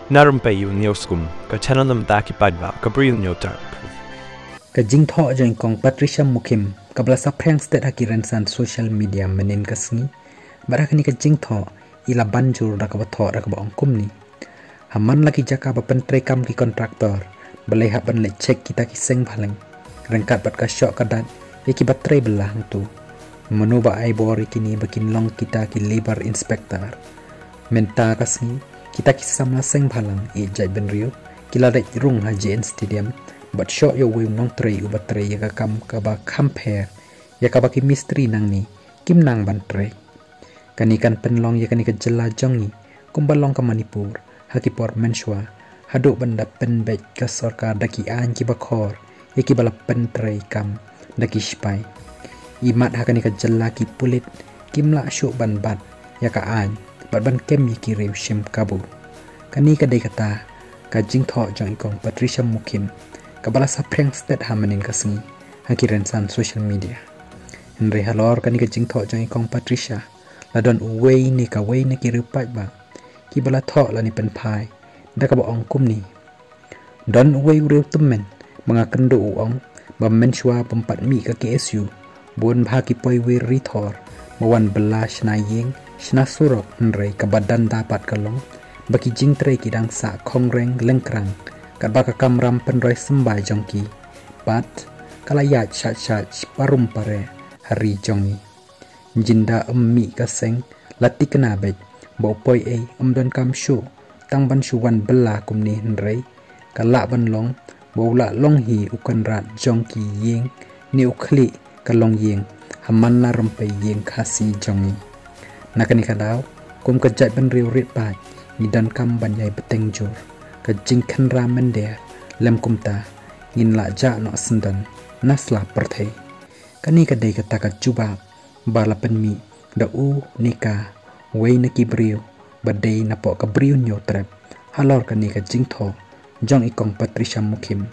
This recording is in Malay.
Narum payu nioskum, ka channel nam taki padba, ka bril nyotar. Ka jing tho join kong Patricia Mukim, ka blasa prang state hakiran san social media menin kasngi, barakani ka jing tho ila banjur da ka batho da ka ba ongkum ni. Haman lagi jaka ba pentre kam ki kontraktor, balai ha ban le check kita ki seng bhalang. Rengkat bat ka syok kadat, yaki batre belah tu. Menu ba ai bori kini bakin long kita ki labor inspector. Menta kasngi, kita kisah seng bhalang jai ben rio kila dek rung ha JN Stadium but show yo we nong trei u batre ya kam ka ba compare ya ka ba ki mistri nang ni kim nang ban trei kani kan penlong ya kani ka jela jongi kumbalong ka Manipur hakipor menshwa hadu banda pen bek ka sarkar daki an ki ba khor ya ki bala pen trei kam daki spai imat hakani ka jela ki pulit kim la shu ban bat ya ka an ban kem yiki rew shim kabu kani ka kata ka jing tho jong kong Patricia Mukim ka bala sa prang state hamanin kasngi hakiran san social media henry halor kani ka jing tho jong kong Patricia la don uwei ni ka wei ni ki rupat ba ki bala tho la ni pen pai da ka ba ong kum ni don uwei rew tumen mga kendo uong ba menshwa pempat mi ka KSU bon bha ki poi we rithor mawan bela shna ying shna surok nrei ka badan dapat kalong baki jing trei ki dang sa kongreng lengkrang kat baka kamram penroi sembai jongki bat kalayat shat parum pare hari jongi jinda emmi kaseng lati kena bet bo poi don kam shu tang ban shuwan bela kumni nrei kala ban long bo la long hi ukan rat jongki ying ni ukli kalong ying haman la rompe ying khasi jongi nakani kadau kum kejat ben riu rit pai ni dan kam banyai beteng jur ka jingkan ramen der lem kumta ngin la ja no sendan nasla perthei kani kadai kata ka juba bala penmi da u nika wei na ki briu badai na po ka briu nyo trap halor kani ka jingtho jong ikong Patricia Mukim